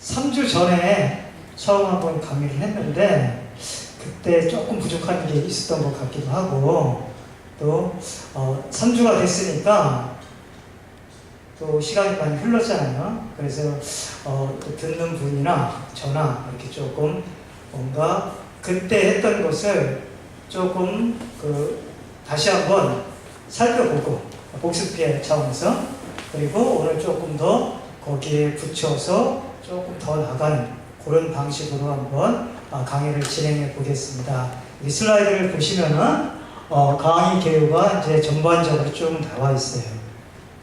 3주 전에 처음 한번 강의를 했는데 그때 조금 부족한 게 있었던 것 같기도 하고 또 3주가 됐으니까 또 시간이 많이 흘렀잖아요. 그래서 또 듣는 분이나 저나 이렇게 조금 뭔가 그때 했던 것을 조금 다시 한번 살펴보고 복습의 차원에서 그리고 오늘 조금 더 거기에 붙여서 조금 더 나가는 그런 방식으로 한번 강의를 진행해 보겠습니다. 이 슬라이드를 보시면은 강의 개요가 이제 전반적으로 좀 나와 있어요.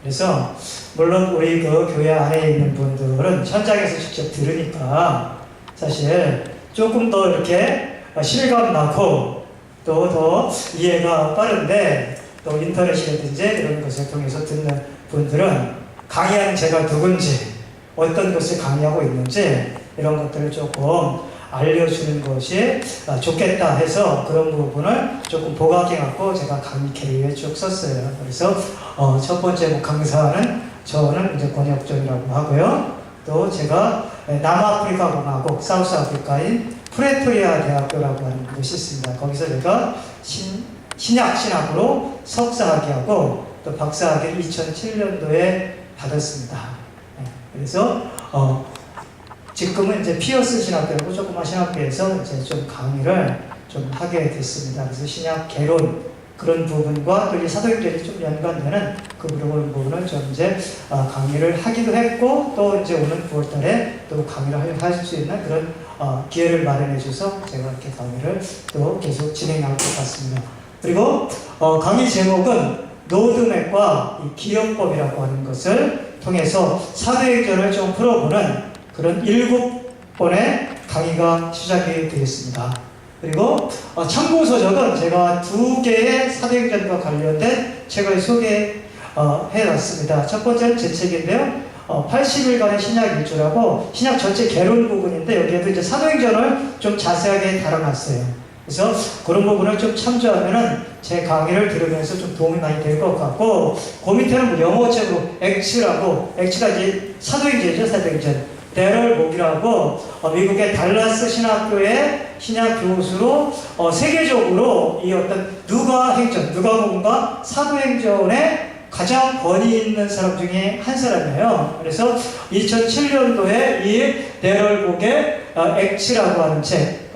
그래서 물론 우리 그 교회 안에 있는 분들은 현장에서 직접 들으니까 사실 조금 더 이렇게 실감 나고 또 더 이해가 빠른데 또 인터넷이라든지 이런 것을 통해서 듣는 분들은 강의하는 제가 누군지 어떤 것을 강의하고 있는지 이런 것들을 조금 알려주는 것이 좋겠다 해서 그런 부분을 조금 보강해갖고 제가 강의 계획에 쭉 썼어요. 그래서 첫 번째 강사는 저는 이제 권혁정이라고 하고요. 또 제가 남아프리카 공화국 사우스 아프리카인 프레토리아 대학교라고 하는 곳이 있습니다. 거기서 제가 신학으로 석사학위하고 또 박사학위를 2007년도에 받았습니다. 그래서 지금은 이제 피어스 신학교라고 조그만 신학교에서 이제 좀 강의를 좀 하게 됐습니다. 그래서 신약 개론 그런 부분과 또 이 사도행전이 좀 연관되는 그런 부분을 좀 이제 강의를 하기도 했고 또 이제 오는 9월달에 또 강의를 할 수 있는 그런 기회를 마련해 주셔서 제가 이렇게 강의를 또 계속 진행할 것 같습니다. 그리고 강의 제목은 노드맵과 이 기억법이라고 하는 것을 통해서 사도행전을 좀 풀어보는 그런 7번의 강의가 시작이 되겠습니다. 그리고 참고서적은 제가 2개의 사도행전과 관련된 책을 소개해놨습니다. 첫 번째는 제 책인데요. 80일간의 신약 일주라고 신약 전체 개론 부분인데 여기에도 이제 사도행전을 좀 자세하게 다뤄놨어요. 그래서 그런 부분을 좀 참조하면은 제 강의를 들으면서 좀 도움이 많이 될 것 같고 그 밑에는 영어 책으로 액츠가 이제 사도행전이죠. 사도행전. 데럴 목이라고 미국의 달라스 신학교의 신약 교수로 세계적으로 이 어떤 누가복음과 사도행전에 가장 권위 있는 사람 중에 한 사람이에요. 그래서 2007년도에 이 데럴 목의 액츠라고 하는 책,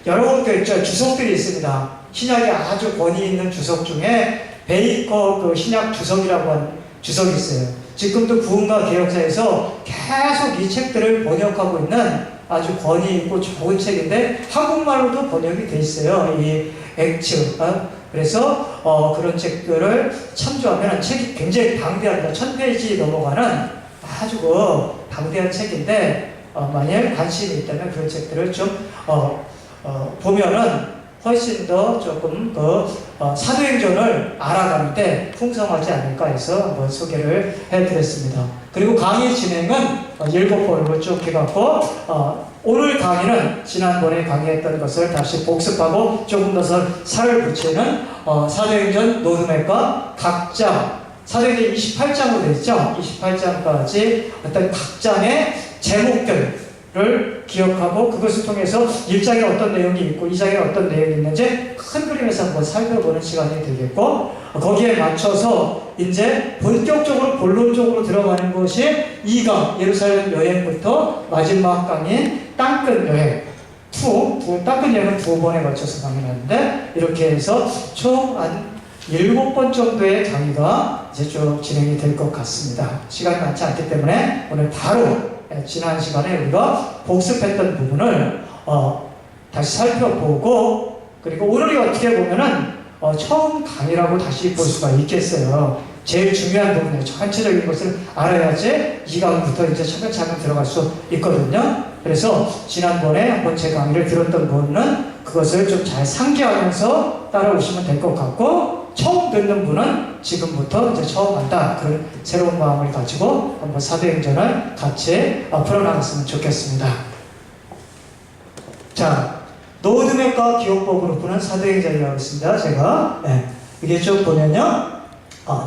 여러 주석들이 있습니다. 신약에 아주 권위 있는 주석 중에 베이커 그 신약 주석이라고 하는 주석이 있어요. 지금도 부흥과 개혁사에서 계속 이 책들을 번역하고 있는 아주 권위 있고 좋은 책인데 한국말로도 번역이 돼 있어요. 이 액츠. 그래서 그런 책들을 참조하면 책이 굉장히 방대합니다. 1000페이지 넘어가는 아주 방대한 책인데 만약 관심이 있다면 그런 책들을 좀 보면은 훨씬 더 조금 사도행전을 알아가는 때 풍성하지 않을까 해서 한번 소개를 해드렸습니다. 그리고 강의 진행은 7번으로 쭉 해갖고 오늘 강의는 지난번에 강의했던 것을 다시 복습하고 조금 더 살을 붙이는 사도행전 노드맵과 각장 사도행전 28장으로 되어 있죠. 28장까지 어떤 각 장의 제목들을 기억하고 그것을 통해서 1장에 어떤 내용이 있고 2장에 어떤 내용이 있는지 큰 그림에서 한번 살펴보는 시간이 되겠고 거기에 맞춰서 이제 본격적으로 본론적으로 들어가는 것이 2강 예루살렘 여행부터 마지막 강인 땅끝 여행 땅끝 여행은 2번에 걸쳐서 강의를 하는데 이렇게 해서 총 한 7번 정도의 강의가 이제 쭉 진행이 될 것 같습니다. 시간이 많지 않기 때문에 오늘 바로 지난 시간에 우리가 복습했던 부분을 다시 살펴보고 그리고 오늘이 어떻게 보면은 처음 강의라고 다시 볼 수가 있겠어요. 제일 중요한 부분이에요. 전체적인 것을 알아야지 이 강의부터 이제 차근차근 들어갈 수 있거든요. 그래서 지난번에 한번 제 강의를 들었던 분은 그것을 좀 잘 상기하면서 따라오시면 될 것 같고 처음 듣는 분은 지금부터 이제 처음 한다 그런 새로운 마음을 가지고 한번 사도행전을 같이 풀어나갔으면 좋겠습니다. 자, 노드맵과 기억법으로 푸는 사도행전이라고 있습니다. 제가 이게 쭉 보면요,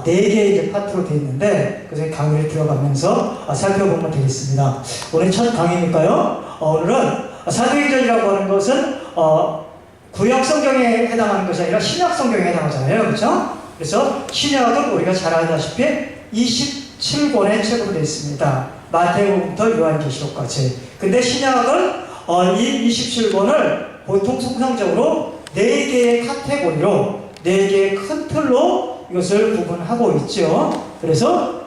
네 개의 이제 파트로 되어 있는데 그중에 강의를 들어가면서 살펴보면 되겠습니다. 오늘 첫 강의니까요. 오늘은 사도행전이라고 하는 것은 구약 성경에 해당하는 것이 아니라 신약 성경에 해당하잖아요, 그렇죠? 그래서 신약은 우리가 잘 알다시피 27권의 책으로 되어 있습니다. 마태복음부터 요한계시록까지. 근데 신약은 이 27권을 보통 통상적으로 4개의 카테고리로 4개의 큰 틀로 이것을 구분하고 있죠. 그래서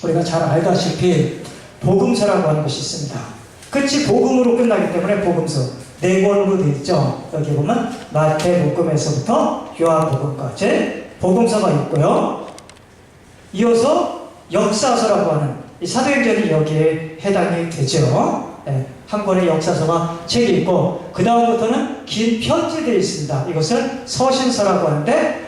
우리가 잘 알다시피 복음서라고 하는 것이 있습니다. 끝이 복음으로 끝나기 때문에 복음서 4권으로 되어 있죠. 여기 보면 마태복음에서부터 요한복음까지 복음서가 있고요. 이어서 역사서라고 하는 이 사도행전이 여기에 해당이 되죠. 한 권의 역사서가 책이 있고 그 다음부터는 긴 편지들이 있습니다. 이것은 서신서라고 하는데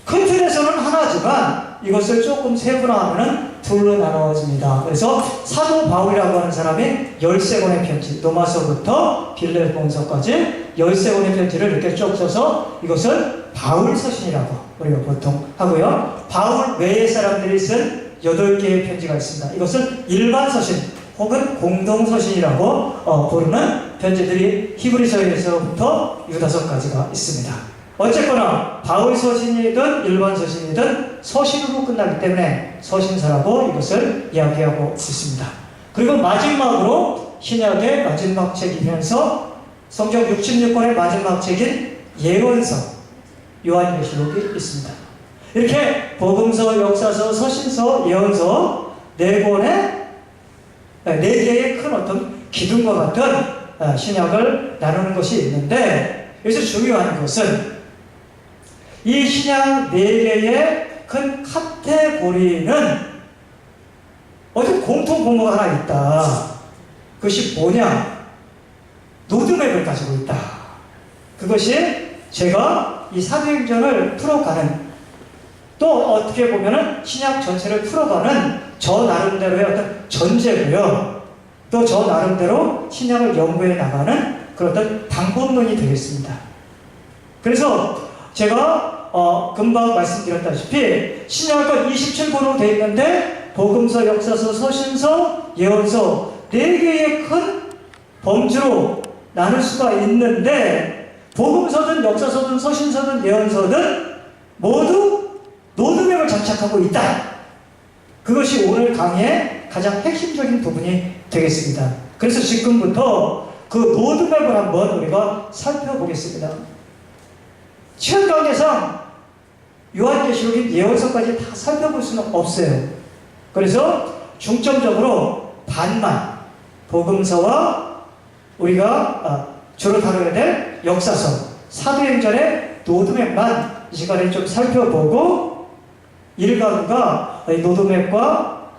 큰 틀에서는 하나지만 이것을 조금 세분화하면 둘로 나눠집니다. 그래서 사도 바울이라고 하는 사람이 13권의 편지, 로마서부터 빌레몬서까지 13권의 편지를 이렇게 쭉 써서 이것을 바울 서신이라고 우리가 보통 하고요. 바울 외의 사람들이 쓴 8개의 편지가 있습니다. 이것은 일반 서신 혹은 공동 서신이라고 부르는 편지들이 히브리서에서부터 유다서까지가 있습니다. 어쨌거나 바울 서신이든 일반 서신이든 서신으로 끝나기 때문에 서신서라고 이것을 이야기하고 있습니다. 그리고 마지막으로 신약의 마지막 책이면서 성경 66권의 마지막 책인 예언서 요한계시록이 있습니다. 이렇게 복음서, 역사서, 서신서, 예언서 4개의 큰 어떤 기둥과 같은 신약을 나누는 것이 있는데 여기서 중요한 것은 이 신약 4개의 큰 카테고리는 어떤 공통 공모가 하나 있다. 그것이 뭐냐? 로드맵을 가지고 있다. 그것이 제가 이 사도행전을 풀어가는 또 어떻게 보면은 신약 전체를 풀어가는 저 나름대로의 어떤 전제고요. 또 저 나름대로 신약을 연구해 나가는 그런 어떤 방법론이 되겠습니다. 그래서 제가 금방 말씀드렸다시피 신약은 27권으로 되어 있는데 복음서, 역사서, 서신서, 예언서 4개의 큰 범주로 나눌 수가 있는데 복음서든 역사서든 서신서든 예언서든 모두 로드맵을 장착하고 있다. 그것이 오늘 강의의 가장 핵심적인 부분이 되겠습니다. 그래서 지금부터 그 로드맵을 한번 우리가 살펴보겠습니다. 시간 관계상 요한계시록인 예언서까지 다 살펴볼 수는 없어요. 그래서 중점적으로 반만 복음서와 우리가 주로 다뤄야 될 역사서, 사도행전의 로드맵만 이 시간에 좀 살펴보고 일가구가 로드맵과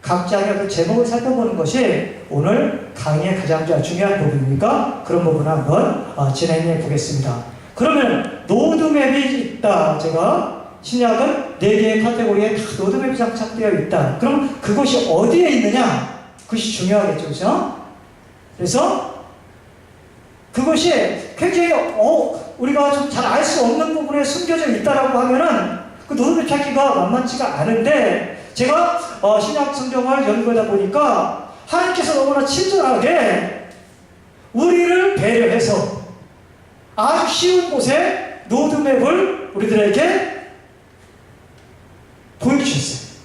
각장의 그 제목을 살펴보는 것이 오늘 강의의 가장 중요한 부분이니까 그런 부분을 한번 진행해 보겠습니다. 그러면 로드맵이 있다. 제가 신약은 4개의 카테고리에 다 로드맵이 장착되어 있다. 그럼 그것이 어디에 있느냐? 그것이 중요하겠죠. 그렇죠? 그래서 그것이 굉장히 우리가 좀 잘 알 수 없는 부분에 숨겨져 있다라고 하면은 그 로드맵 찾기가 만만치가 않은데 제가 신약 성경을 연구하다 보니까 하나님께서 너무나 친절하게 우리를 배려해서 아주 쉬운 곳에 로드맵을 우리들에게 보여주셨어요.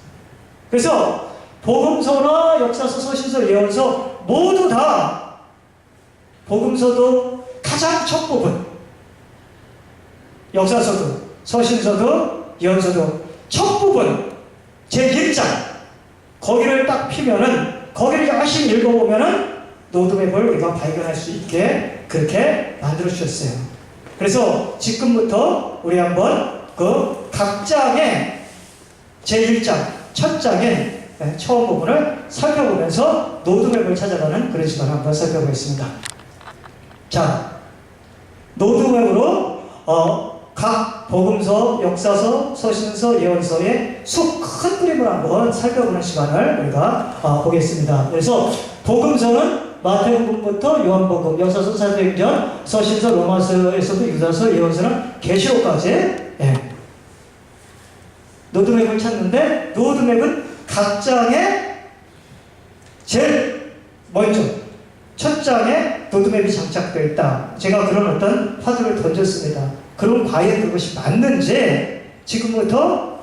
그래서 복음서나 역사서, 서신서, 예언서 모두 다 복음서도 가장 첫 부분, 역사서도, 서신서도, 예언서도 첫 부분, 제1장 거기를 딱 피면은 거기를 열심히 읽어보면은 로드맵을 우리가 발견할 수 있게 그렇게 만들어 주셨어요. 그래서 지금부터 우리 한번 그 각 장의 제1장, 첫 장의 처음 부분을 살펴보면서 로드맵을 찾아가는 그런 시간을 한번 살펴보겠습니다. 자, 로드맵으로 각 복음서, 역사서, 서신서, 예언서의 숲 큰 그림을 한번 살펴보는 시간을 우리가 보겠습니다. 그래서 복음서는 마태복음부터 요한복음, 역사서, 사도행전, 서신서, 로마서에서도 유다서, 예언서는 계시록까지 로드맵을 찾는데 로드맵은 각 장에 제일 먼저 첫 장에 로드맵이 장착되어 있다. 제가 그런 어떤 화두를 던졌습니다. 그럼 과연 그것이 맞는지 지금부터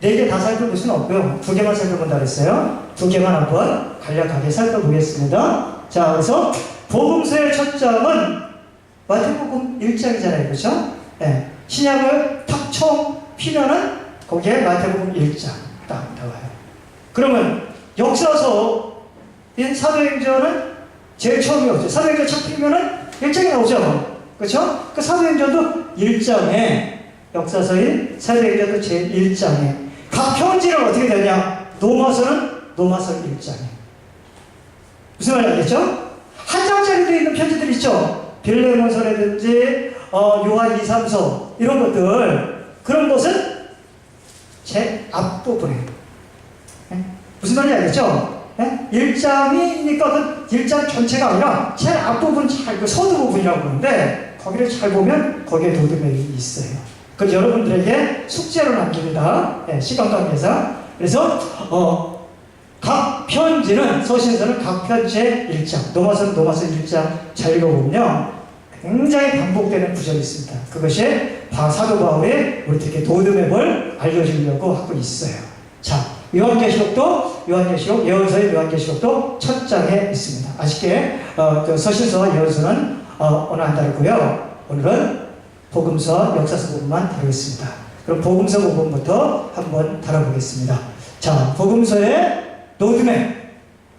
4개 다 살펴볼 수는 없고요. 2개만 살펴본다 그랬어요. 2개만 한번 간략하게 살펴보겠습니다. 자, 그래서 복음서의 첫 장은 마태복음 1장이잖아요. 그렇죠? 네. 신약을 탁 처음 피면은 거기에 마태복음 1장 딱 나와요. 그러면 역사서인 사도행전은 제일 처음이 오죠. 사도행전 첫 피면은 1장이 나오죠. 그렇죠? 그 사도행전도 1장에 역사서인 사도행전도 제 1장에 각 편지는 어떻게 되냐? 로마서는 로마서 1장에 무슨 말인지 알겠죠? 한 장짜리 되어 있는 편지들 있죠? 빌레몬서라든지 요한 2, 3서 이런 것들 그런 것은 제 앞부분에 무슨 말인지 알겠죠? 1장이니까 그 1장 전체가 아니라 제일 앞부분 그 서두 부분이라고 그러는데 거기를 잘 보면 거기에 로드맵이 있어요. 그걸 여러분들에게 숙제로 남깁니다. 시간 관계상. 그래서 각 편지는 서신서는 각 편지의 1장, 로마서는 로마서 1장 잘 읽어보면 굉장히 반복되는 구절이 있습니다. 그것이 사도 바울이 우리에게 로드맵을 알려주려고 하고 있어요. 자, 요한계시록도 예언서의 요한계시록도 첫 장에 있습니다. 아쉽게 그 서신서와 예언서는 오늘 안 다루고요. 오늘은 복음서, 역사서 부분만 다루겠습니다. 그럼 복음서 부분부터 한번 다뤄보겠습니다. 자, 복음서의 로드맵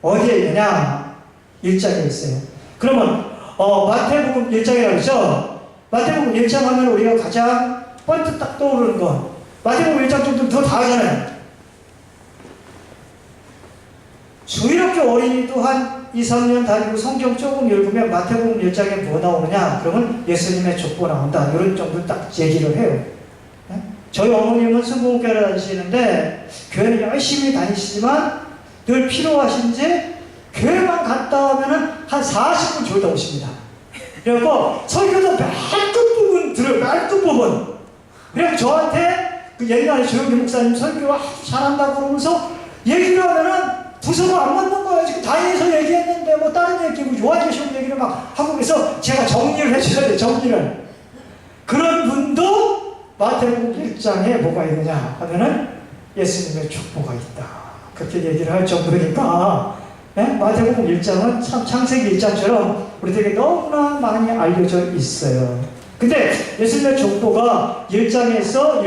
어디에 있느냐? 1장에 있어요. 그러면 마태복음 1장이라고 했죠? 마태복음 1장 하면 우리가 가장 번뜩 딱 떠오르는 건 마태복음 1장 정도 더 다 하잖아요. 주일학교 어린이도 한 2, 3년 다니고 성경 조금 읽으면 마태복음 1장에 뭐 나오느냐? 그러면 예수님의 족보 나온다. 이런 정도 딱 얘기를 해요. 저희 어머님은 순복음교회를 다니시는데 교회를 열심히 다니시지만 늘 필요하신지 교회만 갔다 오면은 한 40분 졸다 오십니다. 그래갖고 설교도 맨 끝부분 들어요. 맨 끝부분. 그래서 저한테 그 옛날에 조영기 목사님 설교 아주 잘한다고 그러면서 얘기를 하면은 부서가 안 맞는 거예요. 지금 다니에서 얘기했는데 뭐 다른 얘기, 뭐 요한계시록 얘기를 막 하고 그래서 제가 정리를 해줘야 돼요. 정리를. 그런 분도 마태복음 1장에 뭐가 있느냐 하면은 예수님의 족보가 있다. 그렇게 얘기를 할 정도니까 마태복음 1장은 참 창세기 1장처럼 우리들에게 너무나 많이 알려져 있어요. 근데 예수님의 족보가 1장에서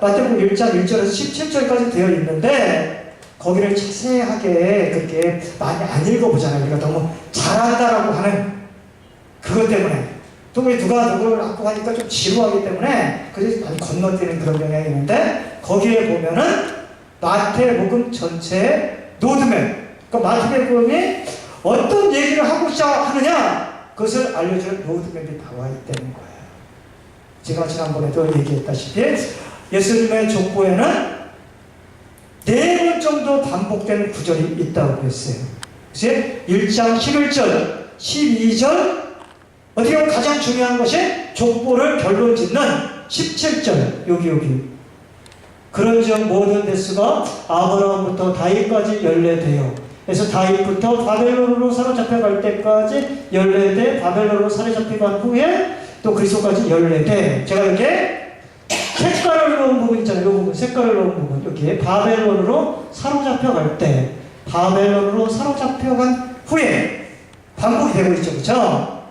마태복음 1장 1절에서 17절까지 되어 있는데 거기를 자세하게 그렇게 많이 안 읽어보잖아요. 우리가 너무 잘한다라고 하는 그것 때문에. 또 누가 누구를 낳고 하니까 좀 지루하기 때문에 그래서 많이 건너뛰는 그런 경향이 있는데 거기에 보면은 마태복음 전체의 로드맵, 그러니까 마태복음이 어떤 얘기를 하고자 하느냐 그것을 알려주는 로드맵이 나와 있다는 거예요. 제가 지난번에도 얘기했다시피 예수님의 족보에는 4번 정도 반복되는 구절이 있다고 했어요. 그래서 1장 11절, 12절, 어떻게 보면 가장 중요한 것이 족보를 결론 짓는 17절, 여기. 그런즉 모든 데스가 아브라함부터 다윗까지 연례되어, 그래서 다윗부터 바벨론으로 사로잡혀갈 때까지 연례돼, 바벨론으로 사로잡혀간 후에 또 그리스도까지 연례돼. 제가 이렇게 색깔을 넣은 부분 있잖아요. 이 부분, 색깔을 넣은 부분. 여기에 바벨론으로 사로잡혀갈 때, 바벨론으로 사로잡혀간 후에 반복이 되고 있죠. 그렇죠?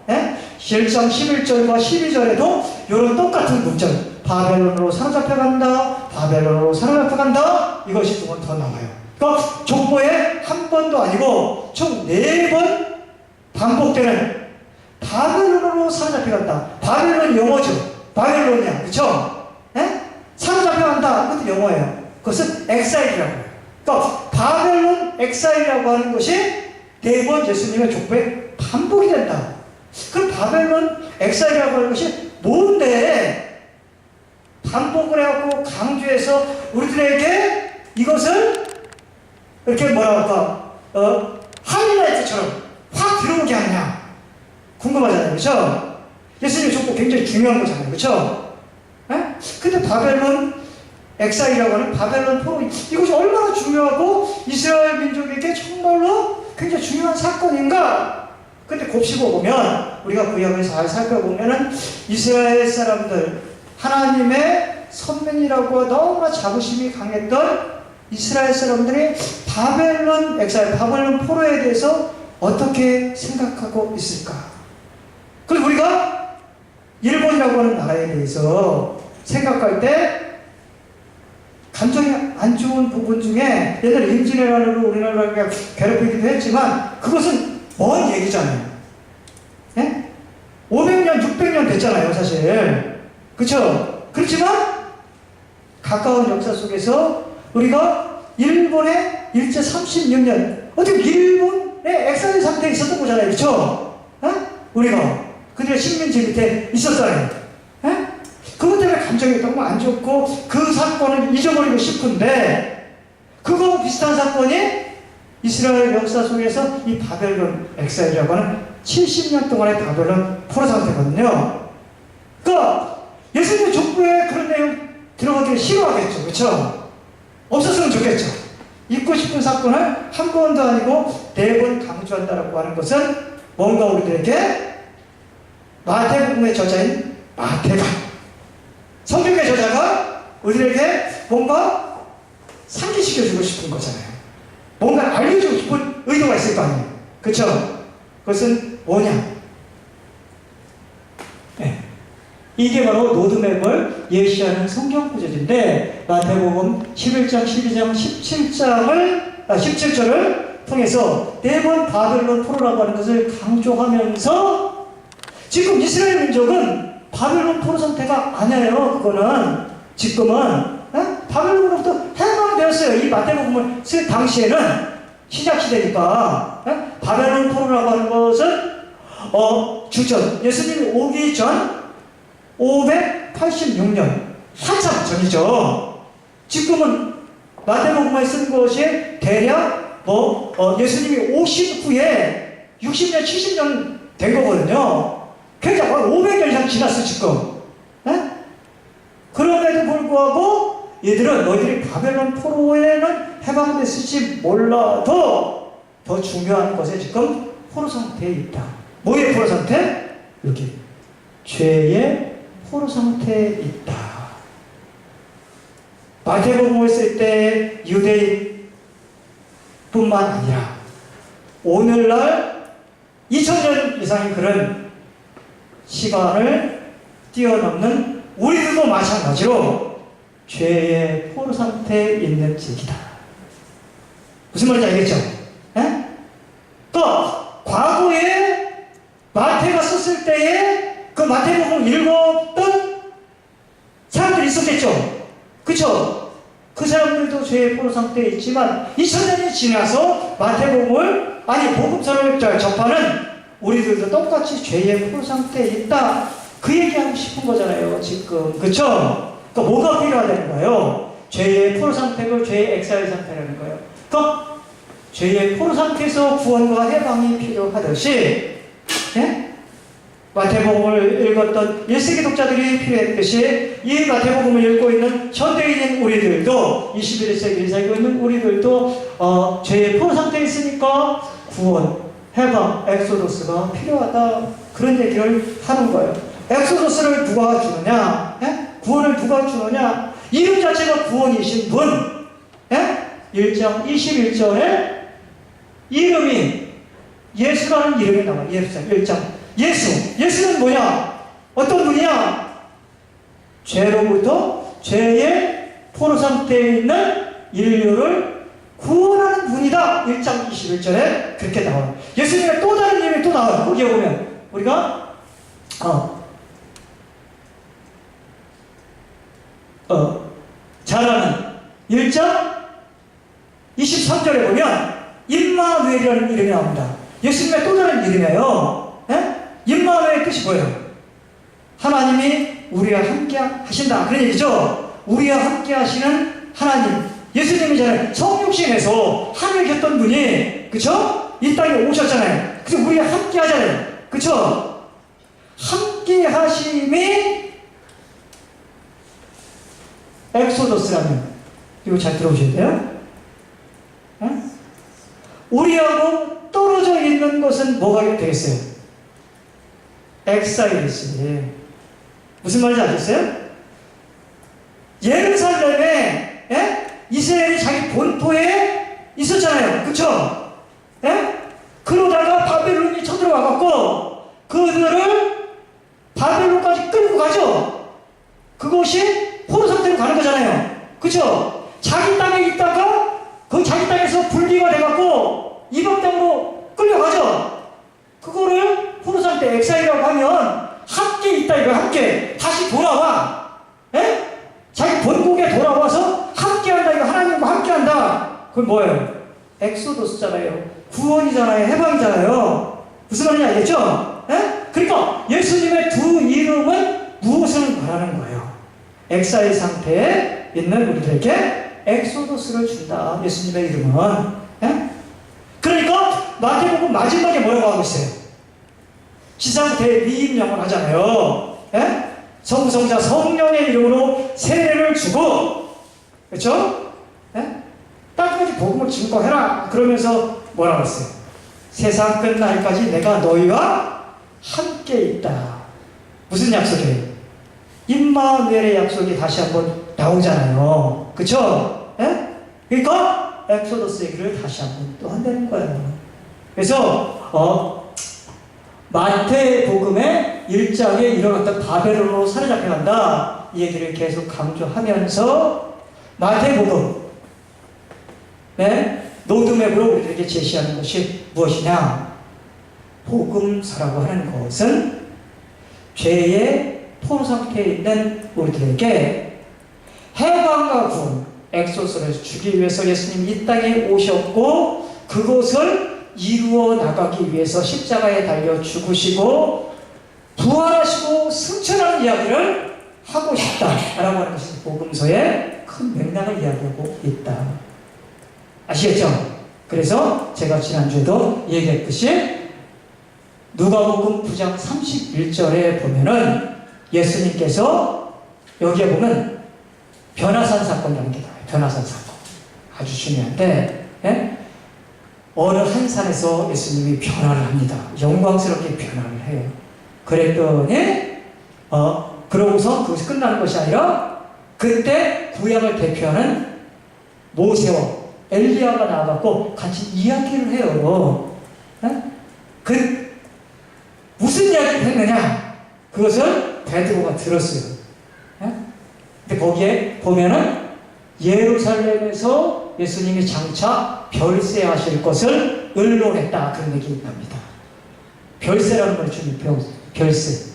1장 11절과 12절에도 이런 똑같은 구절. 바벨론으로 사로잡혀간다. 바벨론으로 사로잡혀간다. 이것이 두 번 더 나와요. 그러니까 족보에 한 번도 아니고 총 4번 반복되는 바벨론으로 사로잡혀간다. 바벨론 영어죠. 바벨론이야. 그렇죠? 사로잡혀간다. 이것도 영어예요. 그것은 엑사일이라고 해요. 그러니까 바벨론 엑사일이라고 하는 것이 4번 예수님의 족보에 반복이 된다. 그럼 바벨론 엑사일이라고 하는 것이 뭔데 반복을 해갖고 강조해서 우리들에게 이것을 이렇게 뭐랄까 하이라이트처럼 확 들어오게 하느냐 궁금하잖아요. 그렇죠? 예수님의 족보 굉장히 중요한 거잖아요. 그렇죠? 근데 바벨론 엑사이라고 하는 바벨론 포로, 이것이 얼마나 중요하고 이스라엘 민족에게 정말로 굉장히 중요한 사건인가? 근데 곱씹어 보면, 우리가 구약을 잘 살펴보면은 이스라엘 사람들, 하나님의 선민이라고 너무나 자부심이 강했던 이스라엘 사람들이 바벨론 엑사일, 바벨론 포로에 대해서 어떻게 생각하고 있을까? 그리고 우리가 일본이라고 하는 나라에 대해서 생각할 때 감정이 안 좋은 부분 중에, 옛날에 임진왜란으로 우리나라가 괴롭히기도 했지만 그것은 먼 얘기잖아요. 예? 500년, 600년 됐잖아요, 사실. 그렇죠? 그렇지만 가까운 역사 속에서 우리가 일본의 일제 36년, 어떻게 일본의 엑사일 상태에 있었던 거잖아요. 그렇죠? 우리가 그들의 식민지 밑에 있었잖아요. 그것 때문에 감정이 너무 안 좋고 그 사건을 잊어버리고 싶은데, 그거 비슷한 사건이 이스라엘 역사 속에서 이 바벨론 엑사일이라고 하는 70년 동안의 바벨론 포로 상태거든요. 그러니까 예수님의 족보에 그런 내용 들어가기를 싫어하겠죠. 그렇죠? 없었으면 좋겠죠. 잊고 싶은 사건을 한 번도 아니고 4번 강조한다라고 하는 것은 뭔가 우리들에게 마태복음의 저자인 마태가, 성경의 저자가 우리에게 뭔가 상기시켜주고 싶은 거잖아요. 뭔가 알려주고 싶은 의도가 있을 거 아니에요. 그렇죠? 그것은 뭐냐? 네. 이게 바로 로드맵을 예시하는 성경 구절인데, 마태복음 11장, 12장, 17절을 통해서 4번 바벨론 포로라고 하는 것을 강조하면서, 지금 이스라엘 민족은 바벨론 포로 상태가 아니에요. 그거는 지금은 바벨론으로부터 해방되었어요. 이 마태복음을 쓸 당시에는 시작 시대니까 바벨론 포로라고 하는 것은 주전, 예수님이 오기 전 586년 한참 전이죠. 지금은 마태복음에 쓴 것이 대략 예수님이 오신 후에 60년, 70년 된 거거든요. 굉장히 500년 이상 지났어 지금. 그럼에도 불구하고 얘들은 너희들이 바벨론 포로에는 해방됐을지 몰라도 더 중요한 것에 지금 포로 상태에 있다. 뭐의 포로 상태? 여기 죄의 포로 상태에 있다. 마태복음을 쓸 때 유대인뿐만 아니라 오늘날 2000년 이상의 그런 시간을 뛰어넘는 우리들도 마찬가지로 죄의 포로 상태에 있는 지기다. 무슨 말인지 알겠죠? 또 과거에 마태가 썼을 때에 그 마태복음을 읽었던 사람들이 있었겠죠? 그쵸? 그 사람들도 죄의 포로 상태에 있지만 2000년이 지나서 마태복음을, 복음서를 접하는 우리들도 똑같이 죄의 포로 상태에 있다. 그 얘기하고 싶은 거잖아요, 지금. 그쵸? 그러니까 뭐가 필요하다는 거예요? 죄의 포로 상태고 죄의 엑사일 상태라는 거예요. 그러니까 죄의 포로 상태에서 구원과 해방이 필요하듯이, 마태복음을 읽었던 1세기 독자들이 필요했듯이 이 마태복음을 읽고 있는 현대인인 우리들도, 21세기를 살고 있는 우리들도 죄의 포로 상태에 있으니까 구원, 해방, 엑소더스가 필요하다. 그런 얘기를 하는 거예요. 엑소더스를 누가 주느냐? 구원을 누가 주느냐? 이름 자체가 구원이신 분. 1장 21절에 이름이 예수라는 이름이 나와요. 예수장 1장. 예수는 뭐냐? 어떤 분이냐? 죄로부터, 죄의 포로 상태에 있는 인류를 구원하는 분이다. 1장 21절에 그렇게 나와요. 예수님의 또 다른 이름이 또 나와요. 거기에 보면 우리가 잘 아는 1장 23절에 보면 임마누엘이라는 이름이 나옵니다. 예수님의 또 다른 이름이에요. 임마누엘의 뜻이 뭐예요? 하나님이 우리와 함께 하신다. 그런 얘기죠. 우리와 함께 하시는 하나님. 예수님이잖아요. 성육신에서 하늘 겼던 분이, 그쵸? 이 땅에 오셨잖아요. 그래서 우리와 함께 하잖아요. 그쵸? 함께 하심이 엑소더스라면 이거 잘 들어오셔야 돼요. 네? 우리하고 떨어져 있는 것은 뭐가 되겠어요? 엑사일이지. 무슨 말인지 아셨어요? 예루살렘에 이스라엘이 자기 본토에 있었잖아요. 그쵸? 그러다가 바벨론이 쳐들어와갖고 그들을 바벨론까지 끌고 가죠. 그것이 포로 상태로 가는 거잖아요. 그쵸? 자기 땅에 있다가 그 자기 땅에서 분리가 돼갖고 이방 땅으로 끌려가죠. 그거를 포로 상태 엑사이라고 하면 함께 있다 이거 함께 다시 돌아와. 자기 본국에 돌아와서 함께한다 이거 하나님과 함께한다. 그건 뭐예요? 엑소더스잖아요. 구원이잖아요. 해방이잖아요. 무슨 말인지 알겠죠? 그러니까 예수님의 두 이름은 무엇을 말하는 거예요? 엑사일 상태에 있는 우리들에게 엑소더스를 준다. 예수님의 이름은. 그러니까 마태복음 마지막에 뭐라고 하고 있어요? 지상 대리임령을 하잖아요. 성부성자 성령의 이름으로 세례를 주고, 그렇죠? 땅까지 복음을 증거해라. 그러면서 뭐라고 했어요? 세상 끝날까지 내가 너희와 함께 있다. 무슨 약속이에요? 임마누엘의 약속이 다시 한번 나오잖아요. 그렇죠? 그러니까 엑소더스 얘기를 다시 한번 또 한다는 거예요. 그래서 마태복음의 1장에 일어났던 바벨론으로 사로잡혀간다 이 얘기를 계속 강조하면서 마태복음 로드맵으로 우리에게 제시하는 것이 무엇이냐? 복음서라고 하는 것은 죄의 포로 상태에 있는 우리들에게 해방과 구원, 엑소스를 주기 위해서 예수님이 이 땅에 오셨고 그것을 이루어 나가기 위해서 십자가에 달려 죽으시고 부활하시고 승천하는 이야기를 하고 싶다라고 하는 것이 복음서의 큰 맥락을 이야기하고 있다. 아시겠죠? 그래서 제가 지난주에도 얘기했듯이 누가복음 9장 31절에 보면은 예수님께서 여기에 보면 변화산 사건이라는 게 나와요. 변화산 사건. 아주 중요한데 어느 한 산에서 예수님이 변화를 합니다. 영광스럽게 변화를 해요. 그랬더니 그러고서 그것이 끝나는 것이 아니라 그때 구약을 대표하는 모세와 엘리야가 나와갖고 같이 이야기를 해요. 무슨 이야기를 했느냐? 그것을 베드로가 들었어요. 근데 거기에 보면은 예루살렘에서 예수님이 장차 별세하실 것을 의론했다. 그런 얘기 있답니다. 별세라는 걸 주님 별세.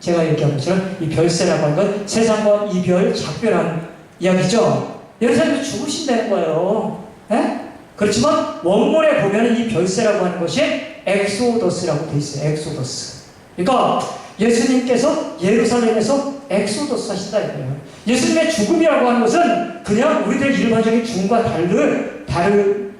제가 얘기한 것처럼 이 별세라고 하는 건 세상과 이별, 작별하는 이야기죠. 예루살렘이 죽으신다는 거예요. 그렇지만 원문에 보면 이 별세라고 하는 것이 엑소더스라고 되어 있어요. 엑소더스. 그러니까 예수님께서 예루살렘에서 엑소더스 하신다 이거예요. 예수님의 죽음이라고 하는 것은 그냥 우리들 일반적인 죽음과 다른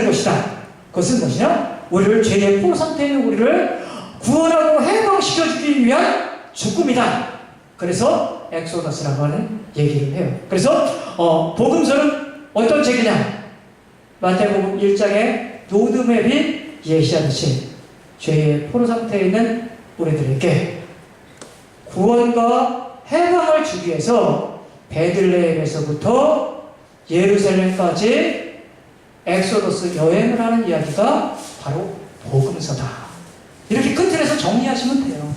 것이다. 그것은 무엇이냐? 우리를 죄의 포로 상태에 있는 우리를 구원하고 해방시켜주기 위한 죽음이다. 그래서 엑소더스라고 하는 얘기를 해요. 그래서 복음서는 어떤 책이냐? 마태복음 1장에 로드맵이 예시하듯이 죄의 포로 상태에 있는 우리들에게 구원과 해방을 주기 위해서 베들레헴에서부터 예루살렘까지 엑소더스 여행을 하는 이야기가 바로 복음서다. 이렇게 큰 틀에서 정리하시면 돼요.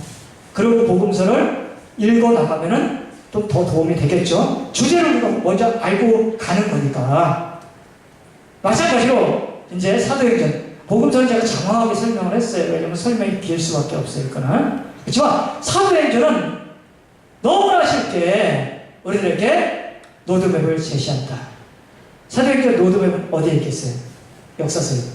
그리고 복음서를 읽어나가면은 좀 더 도움이 되겠죠. 주제를 우리가 먼저 알고 가는 거니까. 마찬가지로 이제 사도행전 복음서는 제가 장황하게 설명을 했어요. 왜냐면 설명이 길 수밖에 없으니까. 그렇지만 사도행전은 너무나 쉽게 우리들에게 로드맵을 제시한다. 사도행전 로드맵은 어디에 있겠어요? 역사서에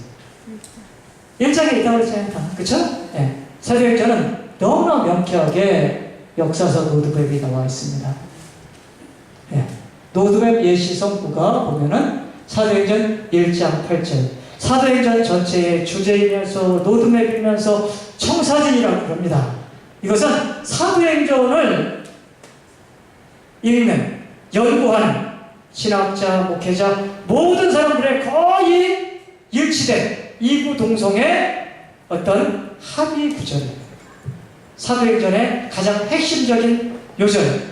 1장에 있다고 그랬잖아요. 그쵸? 네. 사도행전은 너무나 명쾌하게 역사서 로드맵이 나와 있습니다. 네. 로드맵 예시성구가 보면은 사도행전 1장 8절 사도행전 전체의 주제이면서 로드맵이면서 청사진이라고 합니다. 이것은 사도행전을 읽는, 연구하는 신학자, 목회자 모든 사람들의 거의 일치된 이구동성의 어떤 합의 구절입니다. 사도행전의 가장 핵심적인 요절,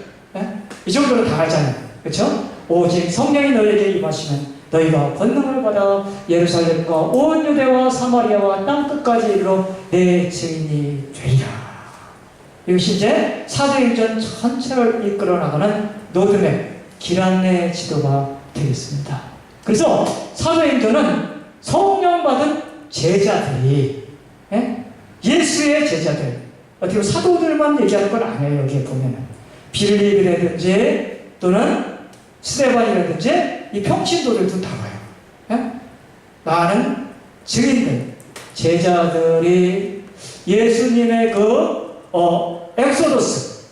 이 정도로 다 알잖아요. 그렇죠? 오직 성령이 너희에게 임하시면 너희가 권능을 받아 예루살렘과 온 유대와 사마리아와 땅끝까지 이르러 내 증인이 되리라. 이것이 이제 사도행전 전체를 이끌어 나가는 로드맵, 길 안내 지도가 되겠습니다. 그래서 사도행전은 성령 받은 제자들이, 예수의 제자들, 어떻게 사도들만 얘기하는 건 아니에요. 여기에 보면은 빌립이라든지 또는 스데반이라든지 이 평신도들도 나와요. 많은 증인들, 제자들이 예수님의 엑소더스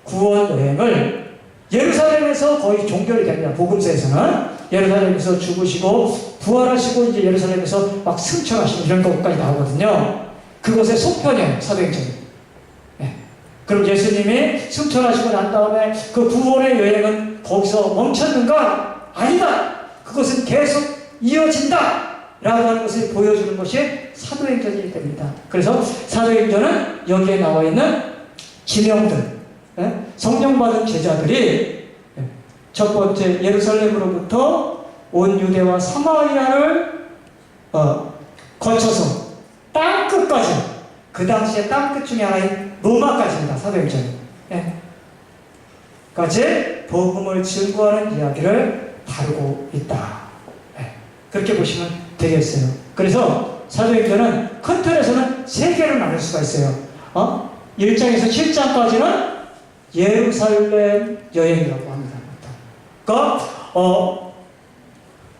구원 여행을 예루살렘에서 거의 종결이 됩니다. 복음서에서는 예루살렘에서 죽으시고 부활하시고 이제 예루살렘에서 막 승천하시고 이런 것까지 나오거든요. 그것의 속편이에요. 사도행전. 그럼 예수님이 승천하시고 난 다음에 그 구원의 여행은 거기서 멈췄는가? 아니다! 그것은 계속 이어진다! 라고 하는 것을 보여주는 것이 사도행전이 됩니다. 그래서 사도행전은 여기에 나와 있는 지명들, 성령 받은 제자들이 첫 번째 예루살렘으로부터 온 유대와 사마리아를 거쳐서 땅끝까지, 그 당시에 땅끝 중에 하나인 로마까지입니다. 사도행전. 까지 복음을 증거하는 이야기를 다루고 있다. 그렇게 보시면 되겠어요. 그래서 사도행전은 큰 틀에서는 세 개로 나눌 수가 있어요. 1장에서 7장까지는 예루살렘 여행이라고 합니다. 그러니까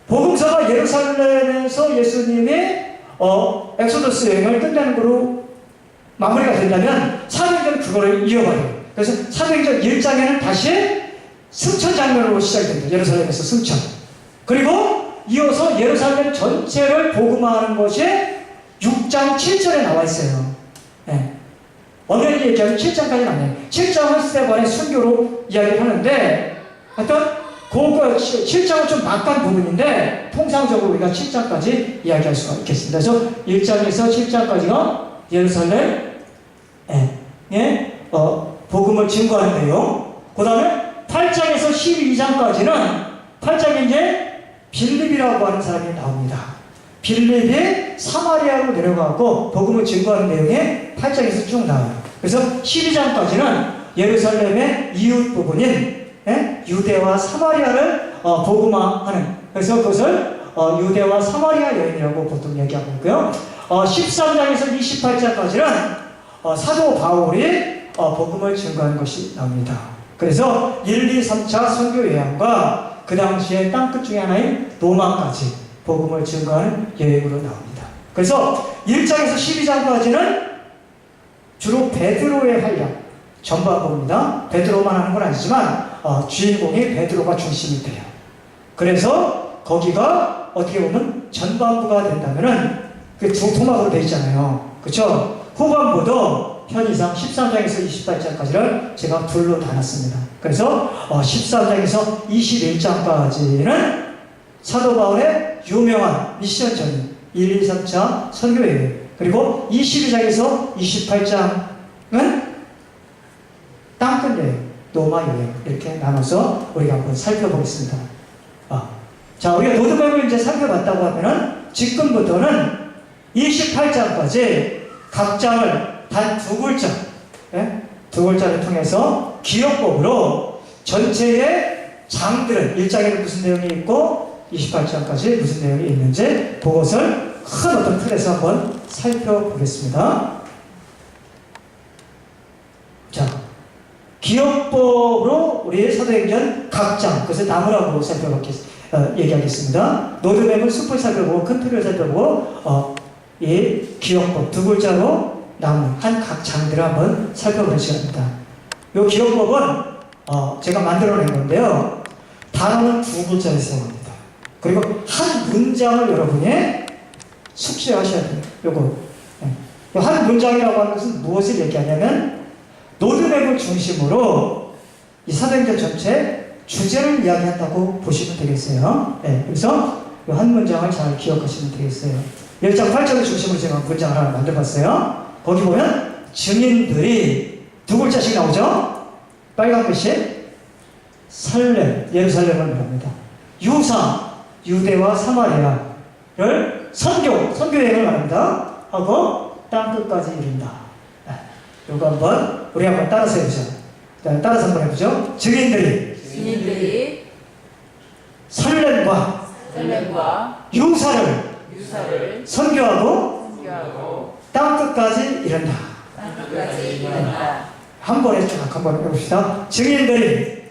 복음서가 예루살렘에서 예수님이 엑소더스 여행을 끝내는 거로 마무리가 된다면 사도행전은 그거를 이어가요. 그래서 사도행전 1장에는 다시 승천 장면으로 시작이 됩니다. 예루살렘에서 승천. 그리고 이어서 예루살렘 전체를 복음화하는 것이 6장 7절에 나와 있어요. 엄연히 얘기하면 7장까지는 아니에요. 7장은 스데반의 순교로 이야기를 하는데 하여튼 7장은 좀 막간 부분인데 통상적으로 우리가 7장까지 이야기할 수가 있겠습니다. 그래서 1장에서 7장까지가 예루살렘 복음을 증거하는 내용. 그 다음에 8장에서 12장까지는 8장에 이제 빌립이라고 하는 사람이 나옵니다. 빌립이 사마리아로 내려가고 복음을 증거하는 내용이 8장에서 쭉 나와요. 그래서 12장까지는 예루살렘의 이웃 부분인 유대와 사마리아를 복음화하는, 그래서 그것을 유대와 사마리아 여행이라고 보통 얘기하고 있고요. 13장에서 28장까지는 사도 바울이 복음을 증거하는 것이 나옵니다. 그래서 1, 2, 3차 선교 여행과 그 당시에 땅끝 중에 하나인 로마까지 복음을 증거하는 여행으로 나옵니다. 그래서 1장에서 12장까지는 주로 베드로의 활약, 전반부입니다. 베드로만 하는 건 아니지만 주인공이 베드로가 중심이 돼요. 그래서 거기가 어떻게 보면 전반부가 된다면은 그 두 토막으로 되어 있잖아요. 그렇죠? 후반부도 편의상 13장에서 28장까지를 제가 둘로 나눴습니다. 그래서 13장에서 21장까지는 사도 바울의 유명한 미션 전임 1, 2, 3차 선교여행, 그리고 22장에서 28장은 땅끝 여행, 로마 여행, 이렇게 나눠서 우리가 한번 살펴보겠습니다. 자, 우리가 로드맵을 이제 살펴봤다고 하면은 지금부터는 28장까지 각 장을 단 두 글자, 두 글자를 통해서 기억법으로 전체의 장들은 1장에는 무슨 내용이 있고 28장까지 무슨 내용이 있는지 그것을 큰 어떤 틀에서 한번 살펴보겠습니다. 자, 기억법으로 우리 사도행전 각 장, 그것을 나무라고 얘기하겠습니다. 로드맵은 숲을 살펴보고 큰 틀을 살펴보고 이 기억법 두 글자로 나무 한 각 장들을 한번 살펴보는 시간입니다. 이 기억법은 제가 만들어낸 건데요. 단어는 두 글자를 사용합니다. 그리고 한 문장을 여러분이 숙지하셔야 돼요. 요거. 한 문장이라고 하는 것은 무엇을 얘기하냐면 로드맵을 중심으로 이 사도행전 전체 주제를 이야기한다고 보시면 되겠어요. 네, 그래서 이 한 문장을 잘 기억하시면 되겠어요. 10장 8절을 중심으로 제가 문장 하나 만들어봤어요. 거기 보면 증인들이 두 글자씩 나오죠? 빨간 글씨 살렘, 예루살렘을 말합니다. 유사, 유대와 사마리아를 선교 여행을 말합니다. 하고 땅끝까지 이른다. 요거 한번 우리 한번 따라서 해보죠. 따라서 한번 해보죠. 증인들이 살렘과 유사를 선교하고 땅끝까지 이른다. 한 번에 쫙 한번 해봅시다. 증인들이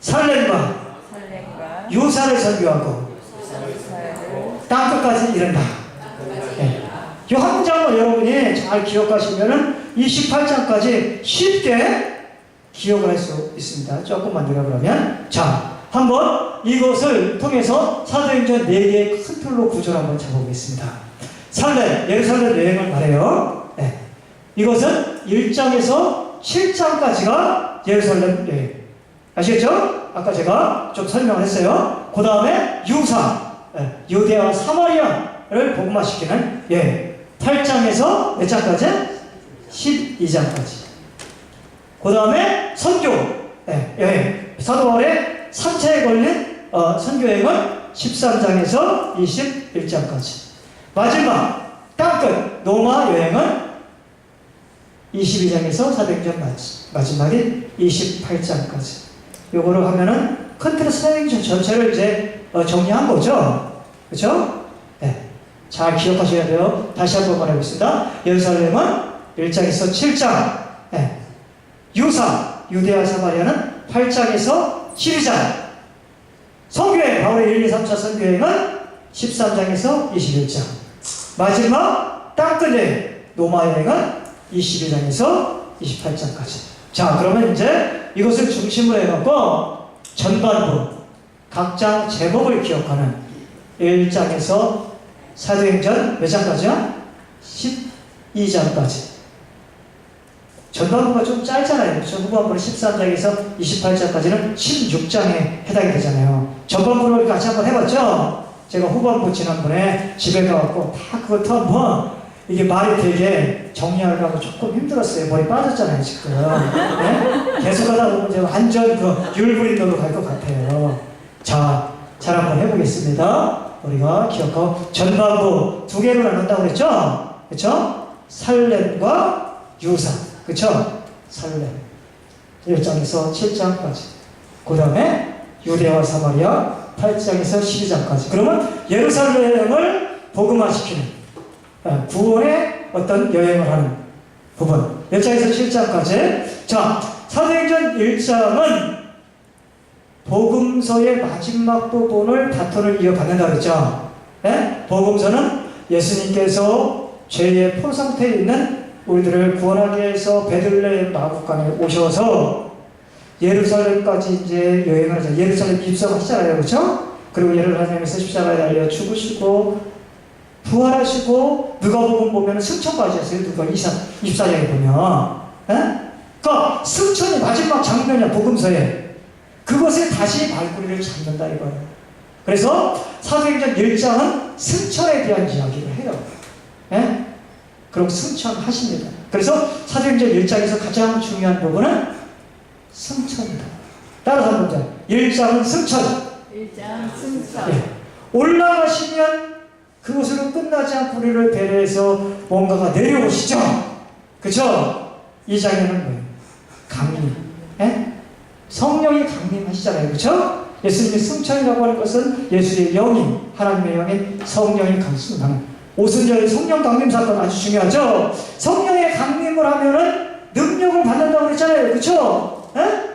살렘과 유사를 선교하고 땅끝까지 이른다. 네. 이 한 문장을 여러분이 잘 기억하시면은 28장까지 쉽게 기억을 할 수 있습니다. 조금만 내가 그러면 자, 한번 이것을 통해서 사도행전 4개의 큰 틀로 구조를 한번 잡아보겠습니다. 살렘, 예루살렘 여행을 말해요. 네. 이것은 1장에서 7장까지가 예루살렘 여행. 아시겠죠? 아까 제가 좀 설명을 했어요. 그 다음에 유사, 유대와 사마리아를 복음화시키는 여행. 8장에서 몇 장까지? 12장까지. 그 다음에 선교 여행. 사도 바울의 3차에 걸린 선교여행은 13장에서 21장까지. 마지막 땅끝 노마 여행은 22장에서 사도행전 마지막인 28장까지. 요거를 하면은 큰 틀의 사도행전 전체를 이제 정리한 거죠. 그렇죠? 네. 잘 기억하셔야 돼요. 다시 한번 말해보겠습니다. 예루살렘은 1장에서 7장, 네. 유사, 유대와 사마리아는 8장에서 12장, 선교여행, 바울의 1, 2, 3차 선교여행은 13장에서 21장, 마지막 땅끝 여행, 노마 여행은 22장에서 28장까지. 자, 그러면 이제 이것을 중심으로 해갖고 전반부 각 장 제목을 기억하는 1장에서 사도행전 몇 장까지요? 12장까지. 전반부가 좀 짧잖아요. 그렇죠? 후반부는 13장에서 28장까지는 16장에 해당이 되잖아요. 전반부를 같이 한번 해봤죠? 제가 후반부 지난번에 집에 가갖고 다 그것도 한번 이게 말이 되게 정리하려고 조금 힘들었어요. 머리 빠졌잖아요, 지금. 네? 계속 하다 보면 제가 완전 율브린더로 갈 것 같아요. 자, 잘 한번 해보겠습니다. 우리가 기억하고 전반부 두 개로 나눈다고 그랬죠? 그쵸? 살렘과 유사. 그쵸? 살렘. 1장에서 7장까지. 그 다음에 유대와 사마리아 8장에서 12장까지. 그러면 예루살렘을 복음화시키는 구원의 어떤 여행을 하는 부분. 1장에서 7장까지. 자, 사도행전 1장은 복음서의 마지막 부분을 바톤을 이어받는다 그랬죠. 네? 복음서는 예수님께서 죄의 포 상태에 있는 우리들을 구원하기 위해서 베들레헴 마구간에 오셔서 예루살렘까지 이제 여행을 하죠. 예루살렘 입성하시잖아요. 그렇죠? 그리고 예루살렘에서 십자가에 달려 죽으시고 부활하시고 누가복음 보면 승천까지 했어요. 누가 24장에 보면. 그러니까 승천이 마지막 장면이야. 복음서에. 그것에 다시 발꼬리를 잡는다 이거예요. 그래서 사도행전 1장은 승천에 대한 이야기를 해요. 예? 그럼 승천하십니다. 그래서 사도행전 1장에서 가장 중요한 부분은 승천이다. 따라서 한번 1장은 승천. 1장 승천. 예. 올라가시면 그것으로 끝나지 않고 우리를 배려해서 뭔가가 내려오시죠. 그쵸? 2장에는 뭐예요? 강림. 예? 성령이 강림하시잖아요. 그쵸? 예수님의 승천이라고 하는 것은 예수의 영이, 하나님의 영이 성령이 강림하는 오순절의 성령 강림 사건 아주 중요하죠? 성령의 강림을 하면은 능력을 받는다고 그랬잖아요. 그쵸? 예?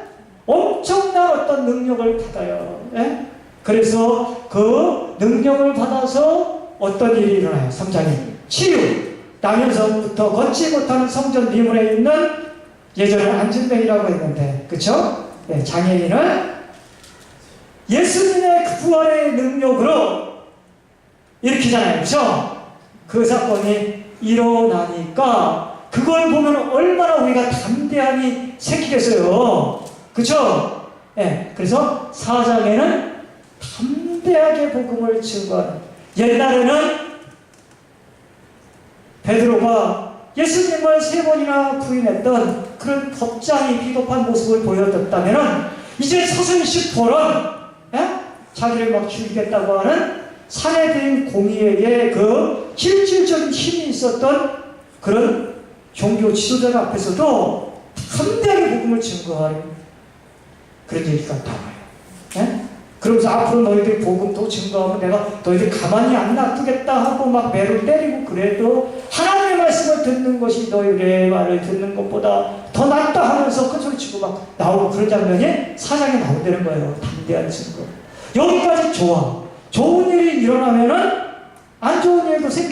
엄청난 어떤 능력을 받아요. 예? 그래서 그 능력을 받아서 어떤 일이 일어나요? 3장에 치유, 나면서부터 걷지 못하는 성전 미문에 있는 예전에 안진뱅이라고 했는데, 그쵸? 네, 장애인을 예수님의 부활의 능력으로 일으키잖아요. 그쵸? 그 사건이 일어나니까 그걸 보면 얼마나 우리가 담대함이 생기겠어요. 그쵸? 예, 그래서 4장에는 담대하게 복음을 증거하는, 옛날에는 베드로가 예수님을 3번이나 부인했던 그런 겁장이 비겁한 모습을 보여줬다면, 이제 서서히 슈퍼는 자기를 막 죽이겠다고 하는 사내들인 공의회의 그 실질적인 힘이 있었던 그런 종교 지도자 앞에서도 담대하게 복음을 증거하는 그런 얘기가 나와요. 예? 그러면서 앞으로 너희들 복음도 증거하면 내가 너희들 가만히 안 놔두겠다 하고 막 매를 때리고, 그래도 하나님의 말씀을 듣는 것이 너희의 말을 듣는 것보다 더 낫다 하면서 큰소리치고 막 나오고, 그런 장면이 4장에 나온다는 거예요. 담대한 증거. 여기까지 좋아. 좋은 일이 일어나면은 안 좋은 일도 생기죠.